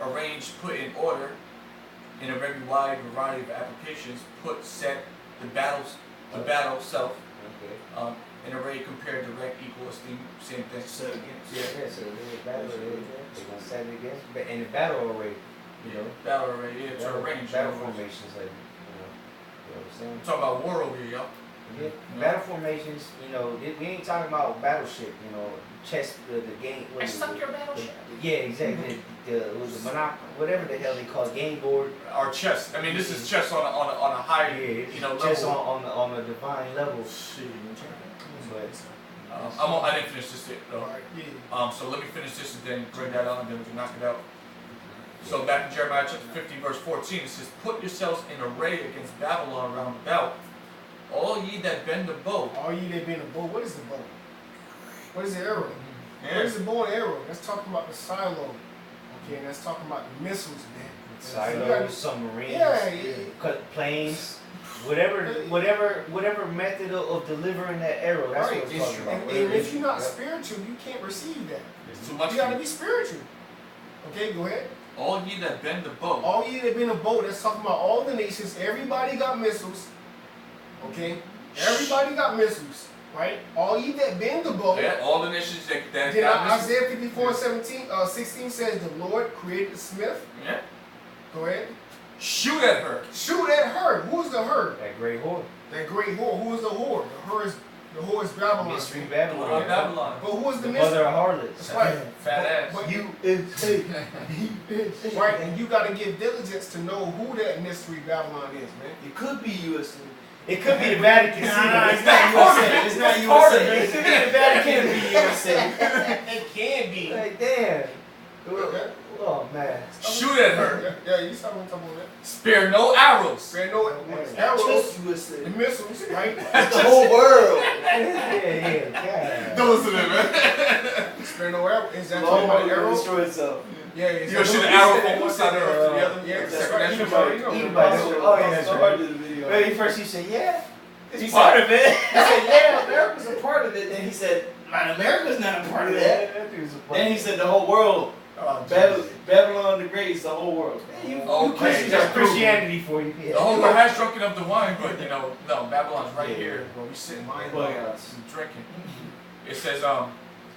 arrange, put in order, in a very wide variety of applications. Put, set, the battle self, Okay. in array, compare, direct, equal, esteem, same thing. Set against. Yeah. Yeah, so they're battle they're gonna set it against, but in the battle array, you know. Battle array, yeah, to arrange. Battle in other words. formations, like you know what I'm saying? I'm talking about war over here, y'all. Yeah. Yeah. Battle formations, you know, we ain't talking about battleship, you know, chess, the game. what is it? your battleship. Yeah, exactly. The whatever the hell they call it, game board. Our chess. I mean, this is chess on a high, Yeah, level. chess on a divine level. But I didn't finish this yet, though. Alright, yeah. So let me finish this and then bring that on, and then we can knock it out. So back in Jeremiah chapter 50, verse 14, it says, "Put yourselves in array against Babylon round about, all ye that bend the bow." All you that been a bow, what is the bow? What is the arrow? What Yeah. is the bow and arrow? That's talking about the silo. Okay, and that's talking about the missiles, man. silos, submarines, Yeah, cut planes, whatever method of delivering that arrow. That's Right. what it's talking about. And if you're not Yep. spiritual, you can't receive that. It's too much. You gotta be spiritual. Okay, go ahead. All ye that bend the bow. All you that been a boat, that's talking about all the nations. Everybody got missiles. Okay? Everybody got missiles. Right? All ye that been the boat. Yeah, all the nations that Then got this. Isaiah 54:16 says the Lord created the smith. Yeah. Go ahead. Shoot at her. Shoot at her. Who's the her? That great whore. That great whore. Who is the whore? The whore is Babylon. Mystery Lord Babylon. of Babylon. But who is the The mystery? mother of harlots. That's right. Fat ass. But you USA. right, and you gotta give diligence to know who that mystery Babylon is, man. It could be U.S. It could be the Vatican City. It's not USA. It's not USA. It could be the Vatican City. It can be. Like, damn. Oh, man. Shoot at her. Yeah, you saw what I'm talking about. Spare no arrows. Spare no arrows, USA. the missiles, right? That's the whole world. Yeah. Don't listen to him, man. Spare no arrows. Is that The talking whole about world arrows? destroy itself. Yeah, it's You gonna shoot an arrow from one side of to the the other. Yeah, That's that's right. right. You know. Oh, yeah, that's So right. hard to the video. Well, first he said, yeah. He He's said- part of it. He said, yeah, America's a part of it. Then he said, man, America's not a part of that. Then he said, the whole world. Oh, Babylon the Great is the whole world. Okay. That's Christianity for you. The whole world has drunken of the wine, but you know, no, Babylon's right here where we sit Mind Well, blowing. yeah. drinking. It says,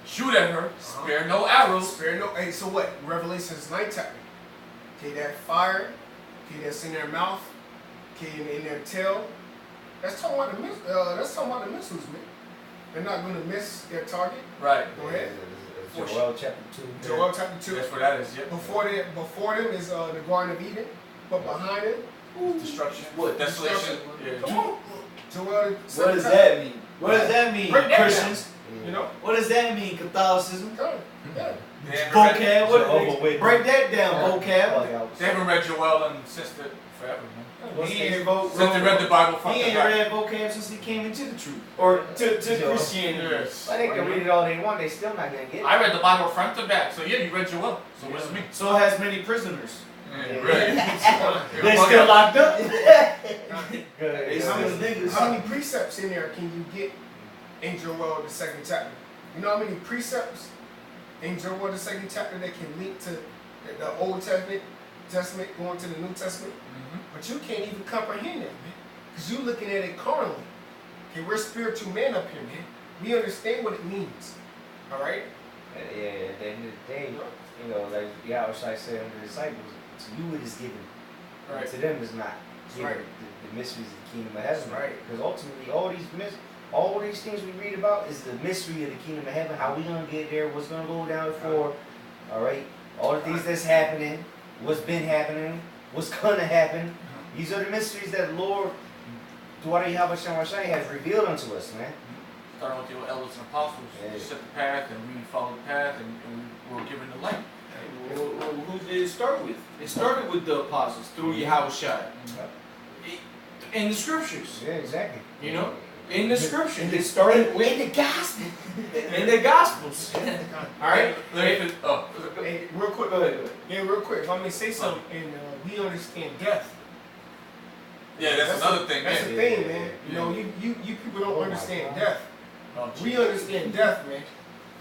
shoot at her, spare no arrows. Spare no. Hey, so what? Revelations 9 chapter. Okay, that fire. Okay, that's in their mouth. Okay, in their tail. That's talking about the missiles, man. They're not going to miss their target. Right. Go ahead. Joel chapter 2. Joel chapter 2. That's what that is. Yep. Before them is the Garden of Eden, but behind them, Destruction. What? Desolation. come Yeah. on. Joel. What does that mean? What does that mean, Break that Christians? You know. What does that mean, Catholicism? Come on. Yeah. They haven't read- Vocab? What? Break that down, vocab. They haven't read Joel since the forever, man. He ain't vote. Since they read the Bible front He to ain't back. read vocab since he came into the truth, or to Christianity. Yes. But they can read it all they want, they still not gonna get it. I read the Bible front to back, so yeah, you read Joel. So what does it mean? So has many prisoners. Yeah, right. They still locked up. Good. How many, niggas. how many precepts in there can you get in Joel the 2nd chapter? You know how many precepts in Joel the 2nd chapter that can link to the Old Testament going to the New Testament? But you can't even comprehend that, man. Because you're looking at it carnally. Okay, we're spiritual men up here, man. We understand what it means. Alright? Yeah, at the end of the day, you know, like Yahushua said unto the disciples, to you it is given. Right. To them is not given Right. the mysteries of the kingdom of heaven. Right. Because ultimately all these things we read about is the mystery of the kingdom of heaven, how we gonna get there, what's gonna go down before. Alright? All the things that's happening, what's been happening, what's gonna happen. These are the mysteries that the Lord, through Yahushua has revealed unto us, man. Starting with the elders and apostles, Yeah. set the path, and we followed the path, and we were given the light. Who did it start with? It started with the apostles through Yahushua. In the scriptures, Yeah, exactly. you know, in the scriptures, it started with the gospel. in the gospels. All right. Hey, real quick. Go ahead. Yeah, real quick. If I may say something, and we understand death. Yeah, that's another thing. That's Yeah. the thing, man. You know, you people don't understand death. Oh, We Jesus. understand death, man.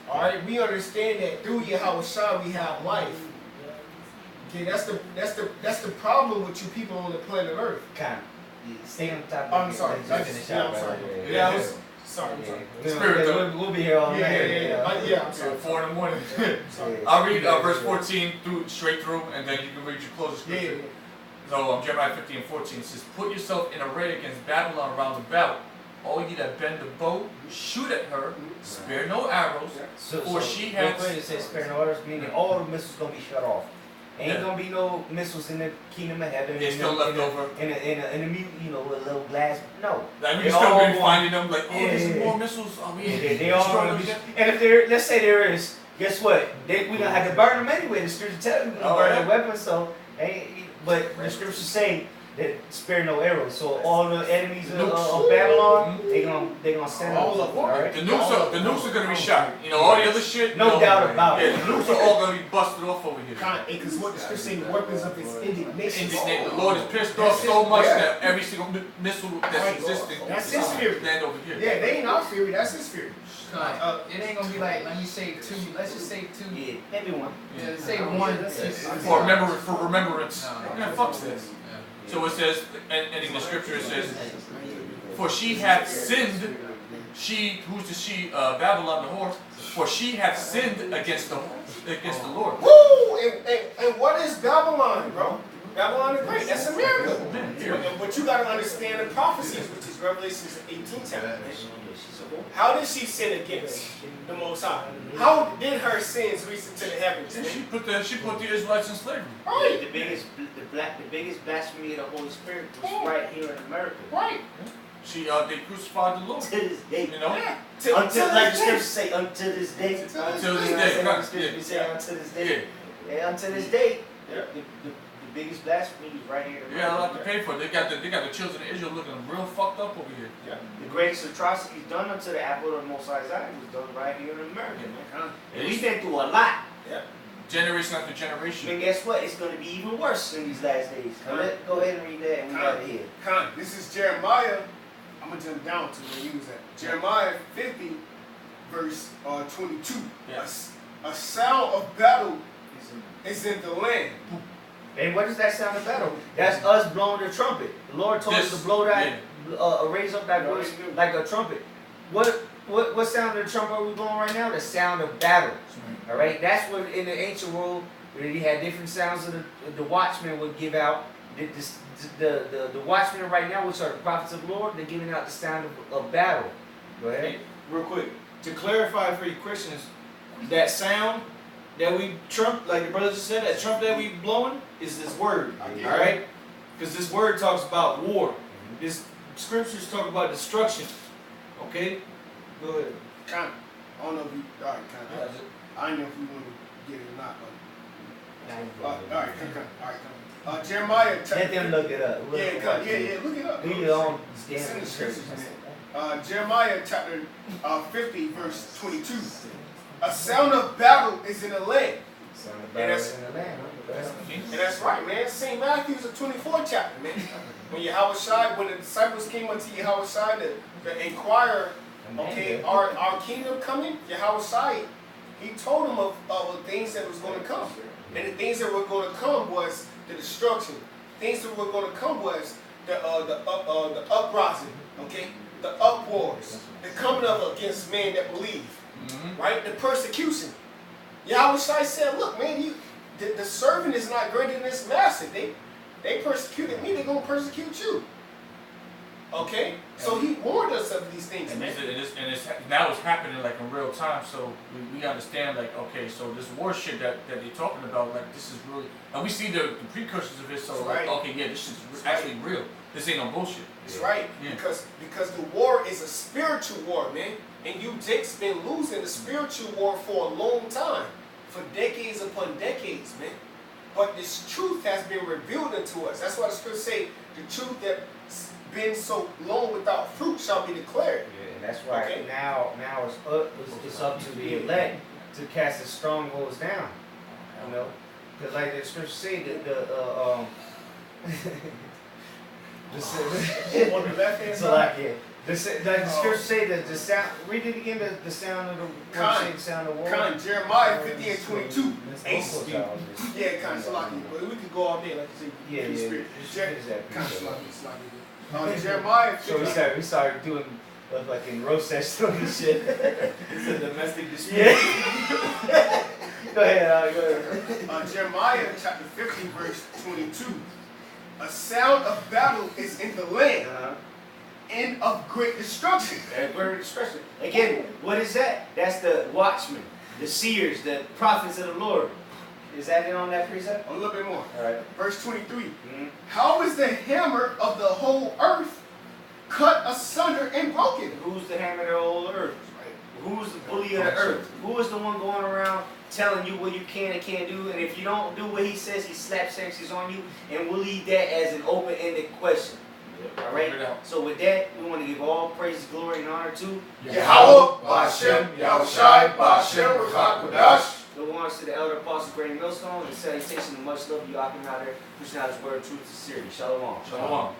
Alright, we understand that through Yahushua we have life. Okay, that's the problem with you people on the planet Earth. Kind of. Stay on top of I'm it. sorry. Let's finish Yeah, out I'm right sorry. there. Yeah, I was sorry. I'm sorry. Spirit, We'll be here all Yeah, night. yeah. I'm sorry. 4 in the morning. Sorry. I'll read verse 14 straight through, and then you can read your closest Yeah, scripture. yeah. So Jeremiah 15 and 14 it says, put yourself in array against Babylon round about. All ye that bend the bow, shoot at her, spare no arrows. For she has- It says spare no arrows, meaning all the missiles gonna be shut off. Ain't Yeah. gonna be no missiles in the kingdom of heaven. They're still left over. In a mute, you know, with a little glass. No. Like, we They still all been want- finding them like, oh, there's Yeah. more missiles. Oh, we They all gonna be. And if there, let's say there is, guess what? We gonna have to burn them anyway. The scripture tells you we're gonna Oh, burn yeah. the weapons. So, but the scriptures say that spare no arrows. So all the enemies of Babylon, they gonna send All them. of them. Alright? The nukes are gonna be shot. You know, all the other shit. No doubt about Yeah, it. the nukes are all gonna be busted off over here. Because what the scripture say, the weapons of his indignation. The Lord is pissed off so much that every single missile that's existing That's his fury. land over here. Yeah, they ain't our fury, that's his fury. It ain't gonna be like, let me say two. Let's just say two. Yeah, maybe one. Yeah, say one. For remembrance. No. Yeah, fuck this. So it says, and in the scripture it says, for she hath sinned, who's the she, Babylon the whore, for she hath sinned against the Lord. Woo! And what is Babylon, bro? Babylon the Great, that's America. But you gotta understand the prophecies, which is Revelation 18 chapter. How did she sin against the Most High? How did her sins reach into the heavens? And she put the Israelites in slavery. Right, The biggest blasphemy of the Holy Spirit was right here in America. right. they crucified the Lord. To this day. You know? Until, like the scriptures say, until this day. Until this You know what I'm day, saying? right, The scriptures yeah. say until this Yeah. day. And until this day, Yeah. the biggest blasphemy is right here. They got a lot to pay for. They got the children of Israel looking real fucked up over here. The greatest atrocities done unto the apple of the Most High Zion was done right here in America, man. And we've been through a lot. Generation after And generation. guess what? It's going to be even worse in these last days. Go ahead and read that and we got it here. This is Jeremiah. I'm gonna jump down to where you was at. Jeremiah 50, verse 22. Yeah. A sound of battle is in the land. And what is that sound of battle? That's us blowing the trumpet. The Lord told us to blow that, raise up that voice like a trumpet. What sound of the trumpet are we blowing right now? The sound of battle. All right, that's what in the ancient world, where you had different sounds of the watchmen would give out. The watchmen right now, which are the prophets of the Lord, they're giving out the sound of battle. Go ahead. Hey, real quick, to clarify for you Christians, that sound that we trump, like the brother just said, that trump that we blowing is this word. All right, because this word talks about war. This scriptures talk about destruction. Okay, go ahead. Kind of. I don't know if you. All right, kind of. I don't know if we want to get it or not, but. All right, come. All right, Jeremiah. Let them look it up. Yeah, look it up. Do your own It's in the scriptures, scriptures. man. Jeremiah chapter 50, verse 22. A sound of battle is in the land. Sound of battle that's- in the land. And that's right, man. St. Matthew's the 24th chapter, man. When the disciples came unto Yahushua to inquire, okay, our kingdom coming? Yahushua, he told them of the things that was going to come. And the things that were going to come was the destruction. Things that were going to come was the uprising, okay? The upwars, the coming up against men that believe, right? The persecution. Yahushua said, look, man, the servant is not greater than his master. They persecuted me, they're going to persecute you. Okay? So he warned us of these things, And man. now it's happening like in real time, so we understand like, okay, so this war shit that they're talking about, like this is really, and we see the precursors of it, so like, okay, yeah, this is actually real. This ain't no bullshit. That's right. Yeah. Because the war is a spiritual war, man. And you Jake's been losing the spiritual war for a long time. For decades upon decades, man. But this truth has been revealed unto us. That's why the scriptures say the truth that's been so long without fruit shall be declared. Yeah, and that's why Okay. now it's up to the elect to cast the strongholds down. You know, because like the scriptures say that On the left hand so side. like yeah, the scriptures say that the sound. Read it again. The sound of the sound of war. Jeremiah 50 and 22. Ace. Yeah, kind of lucky. But we could go all day, like you say. Yeah, free yeah. spirit. What is that? Kind of lucky. Jeremiah 50. So we started doing fucking roast session and shit. It's a domestic dispute. Yeah. Go ahead. Go ahead. Jeremiah chapter 50, verse 22. A sound of battle is in the land, and of great destruction. Great destruction. Again, what is that? That's the watchmen, the seers, the prophets of the Lord. Is that it on that precept? A little bit more. All right. Verse 23. Mm-hmm. How is the hammer of the whole earth cut asunder and broken? Who's the hammer of the whole earth? Who's the bully of the earth? Who is the one going around telling you what you can and can't do? And if you don't do what he says, he slaps sanctions on you. And we'll leave that as an open-ended question. All right? So with that, we want to give all praise, glory, and honor to Yahweh, Ba'ashem, Yahushai, Ba'ashem, Ruach Kodash. the ones to the elder apostle Grady Millstone, and salutation of much love, you out there pushing out his word, truth, sincerity. Shalom. Shalom.